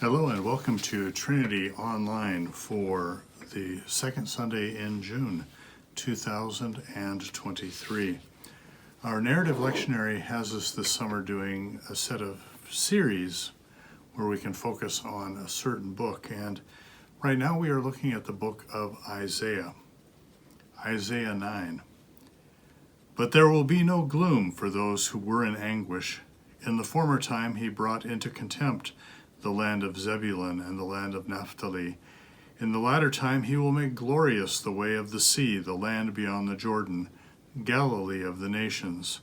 Hello and welcome to Trinity Online for the second Sunday in June 2023. Our narrative lectionary has us this summer doing a set of series where we can focus on a certain book, and right now we are looking at the book of Isaiah, Isaiah 9. But there will be no gloom for those who were in anguish. In the former time he brought into contempt the land of Zebulun and the land of Naphtali. In the latter time he will make glorious the way of the sea, the land beyond the Jordan, Galilee of the nations.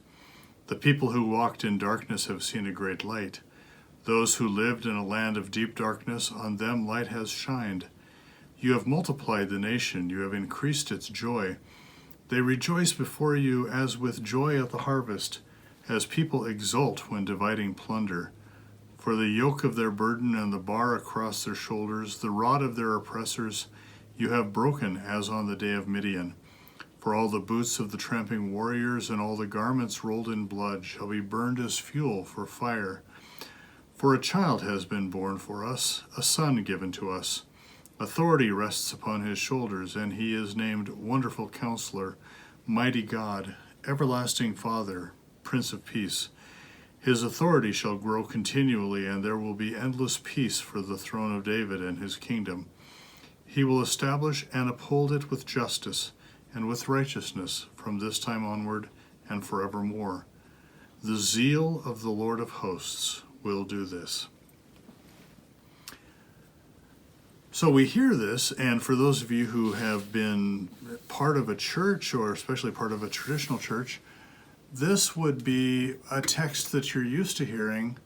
The people who walked in darkness have seen a great light. Those who lived in a land of deep darkness, on them light has shined. You have multiplied the nation, you have increased its joy. They rejoice before you as with joy at the harvest, as people exult when dividing plunder. For the yoke of their burden and the bar across their shoulders, the rod of their oppressors, you have broken as on the day of Midian. For all the boots of the tramping warriors and all the garments rolled in blood shall be burned as fuel for fire. For a child has been born for us, a son given to us. Authority rests upon his shoulders, and he is named Wonderful Counselor, Mighty God, Everlasting Father, Prince of Peace. His authority shall grow continually, and there will be endless peace for the throne of David and his kingdom. He will establish and uphold it with justice and with righteousness from this time onward and forevermore. The zeal of the Lord of hosts will do this. So we hear this, and for those of you who have been part of a church, or especially part of a traditional church, this would be a text that you're used to hearing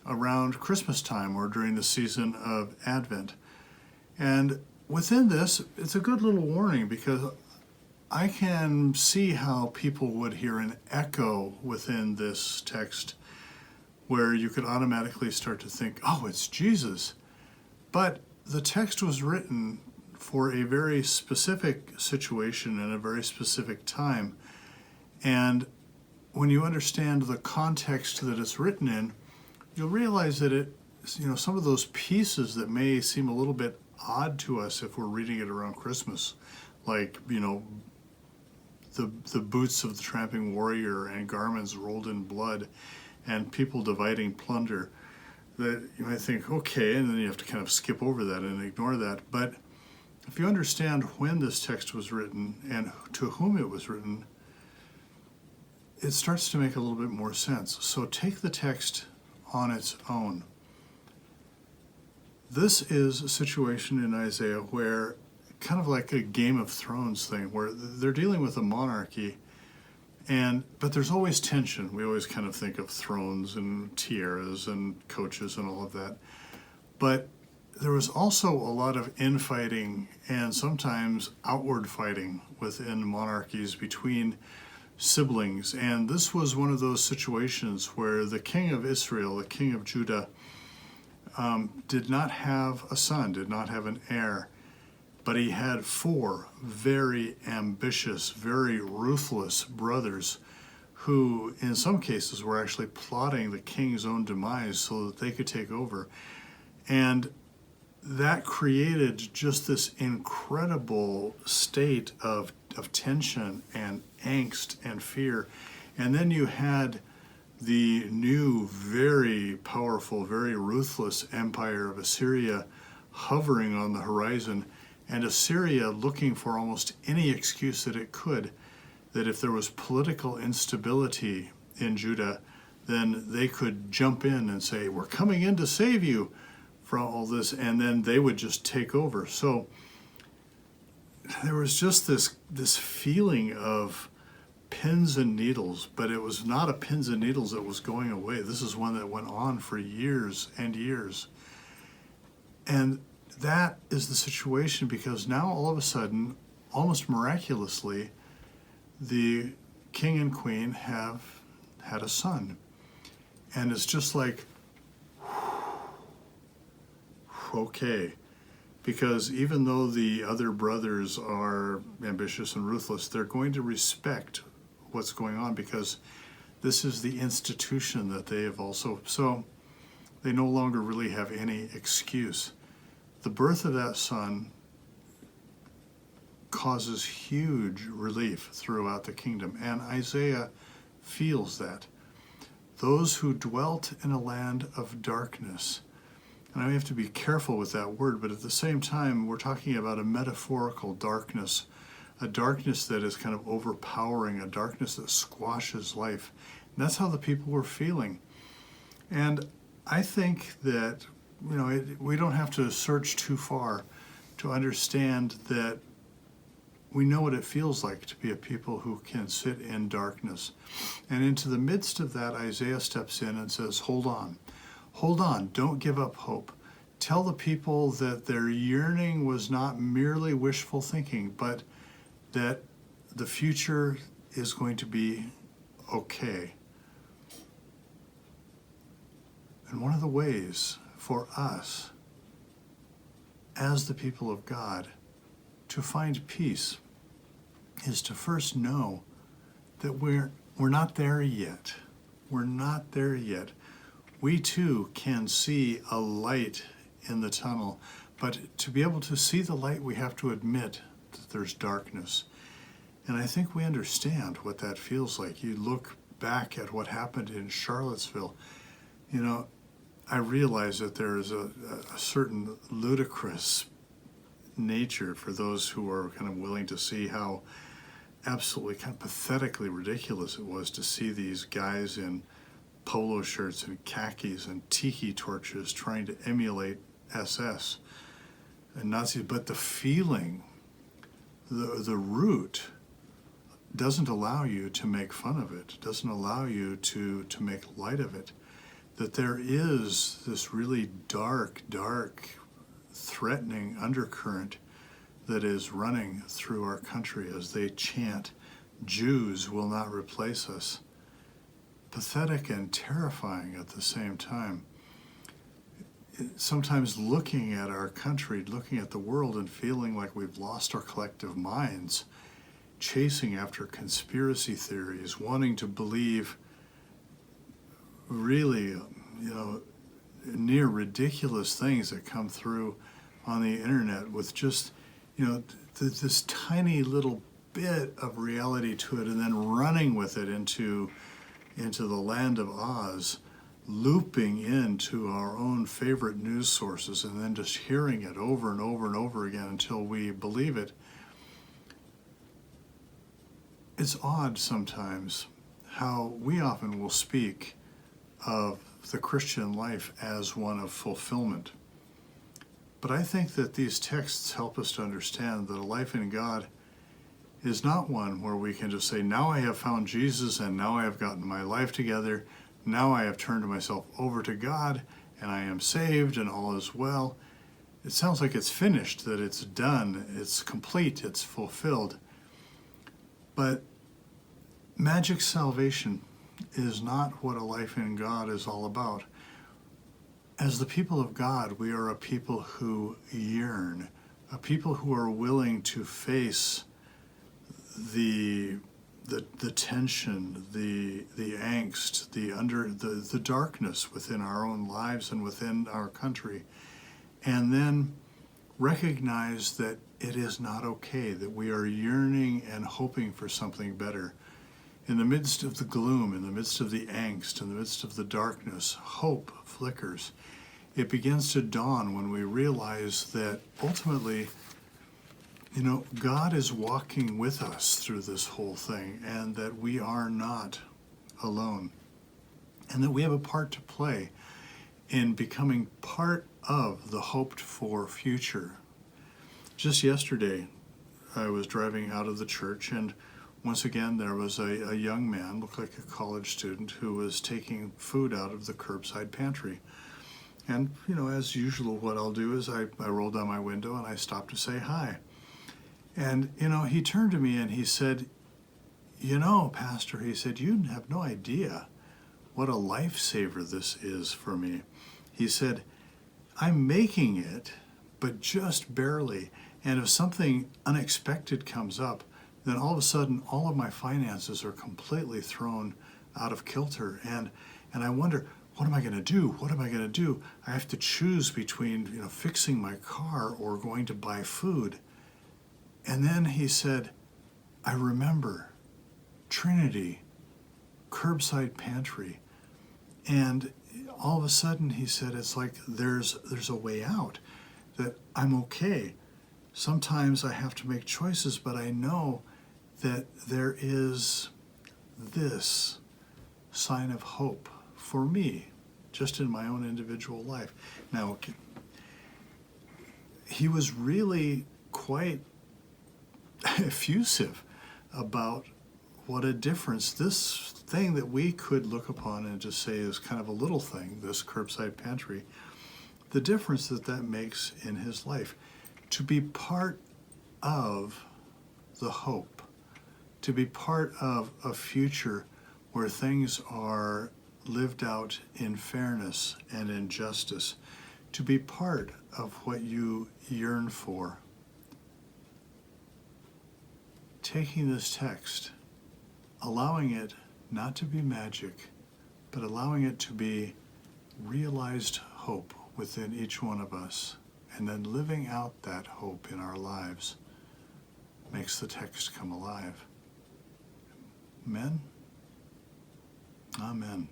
around Christmas time or during the season of Advent. And within this, it's a good little warning, because I can see how people would hear an echo within this text where you could automatically start to think, oh, it's Jesus. But the text was written for a very specific situation and a very specific time. And when you understand the context that it's written in, you'll realize that some of those pieces that may seem a little bit odd to us if we're reading it around Christmas, like, the boots of the tramping warrior and garments rolled in blood and people dividing plunder, that you might think, okay, and then you have to kind of skip over that and ignore that. But if you understand when this text was written and to whom it was written, it starts to make a little bit more sense. So take the text on its own. This is a situation in Isaiah where, kind of like a Game of Thrones thing, where they're dealing with a monarchy, but there's always tension. We always kind of think of thrones and tiaras and coaches and all of that. But there was also a lot of infighting and sometimes outward fighting within monarchies between siblings. And this was one of those situations where the king of Israel, the king of Judah, did not have a son, did not have an heir, but he had four very ambitious, very ruthless brothers who in some cases were actually plotting the king's own demise so that they could take over. And that created just this incredible state of tension and angst and fear. And then you had the new, very powerful, very ruthless empire of Assyria hovering on the horizon, and Assyria looking for almost any excuse that it could, that if there was political instability in Judah, then they could jump in and say, we're coming in to save you from all this, and then they would just take over. So there was just this feeling of pins and needles, but it was not a pins and needles that was going away. This is one that went on for years and years. And that is the situation, because now all of a sudden, almost miraculously, the king and queen have had a son. And it's just like, okay. Because even though the other brothers are ambitious and ruthless, they're going to respect what's going on, because this is the institution that they have also. So They no longer really have any excuse. The birth of that son causes huge relief throughout the kingdom, and Isaiah feels that. Those who dwelt in a land of darkness. And I have to be careful with that word, but at the same time, we're talking about a metaphorical darkness, a darkness that is kind of overpowering, a darkness that squashes life. And that's how the people were feeling. And I think that, we don't have to search too far to understand that we know what it feels like to be a people who can sit in darkness. And into the midst of that, Isaiah steps in and says, hold on, don't give up hope. Tell the people that their yearning was not merely wishful thinking, but that the future is going to be okay. And one of the ways for us, as the people of God, to find peace is to first know that we're not there yet. We're not there yet. We too can see a light in the tunnel, but to be able to see the light, we have to admit that there's darkness. And I think we understand what that feels like. You look back at what happened in Charlottesville, I realize that there is a certain ludicrous nature for those who are kind of willing to see how absolutely kind of pathetically ridiculous it was to see these guys in polo shirts and khakis and tiki torches trying to emulate SS and Nazis. But the feeling, the root, doesn't allow you to make fun of it, doesn't allow you to make light of it. That there is this really dark, threatening undercurrent that is running through our country as they chant, Jews will not replace us. Pathetic and terrifying at the same time. Sometimes looking at our country, looking at the world and feeling like we've lost our collective minds, chasing after conspiracy theories, wanting to believe really, near ridiculous things that come through on the internet with just, this tiny little bit of reality to it, and then running with it into the land of Oz, looping into our own favorite news sources, and then just hearing it over and over and over again until we believe it. It's odd sometimes how we often will speak of the Christian life as one of fulfillment. But I think that these texts help us to understand that a life in God is not one where we can just say, now I have found Jesus and now I have gotten my life together, now I have turned myself over to God and I am saved and all is well. It sounds like it's finished, that it's done, it's complete, it's fulfilled. But magic salvation is not what a life in God is all about. As the people of God, we are a people who yearn, a people who are willing to face the tension, the angst, the darkness within our own lives and within our country, and then recognize that it is not okay, that we are yearning and hoping for something better. In the midst of the gloom, in the midst of the angst, in the midst of the darkness, hope flickers. It begins to dawn when we realize that ultimately, God is walking with us through this whole thing, and that we are not alone, and that we have a part to play in becoming part of the hoped for future. Just yesterday, I was driving out of the church, and once again, there was a young man, looked like a college student, who was taking food out of the curbside pantry. And, as usual, what I'll do is I roll down my window and I stop to say hi. And, he turned to me and he said, Pastor, he said, you have no idea what a lifesaver this is for me. He said, I'm making it, but just barely. And if something unexpected comes up, then all of a sudden, all of my finances are completely thrown out of kilter. And I wonder, what am I going to do? What am I going to do? I have to choose between, fixing my car or going to buy food. And then he said, I remember Trinity, curbside pantry. And all of a sudden he said, it's like there's a way out, that I'm okay. Sometimes I have to make choices, but I know that there is this sign of hope for me, just in my own individual life. Now, he was really quite effusive about what a difference this thing that we could look upon and just say is kind of a little thing, this curbside pantry, the difference that makes in his life. To be part of the hope, to be part of a future where things are lived out in fairness and in justice, to be part of what you yearn for. Taking this text, allowing it not to be magic, but allowing it to be realized hope within each one of us, and then living out that hope in our lives makes the text come alive. Amen? Amen.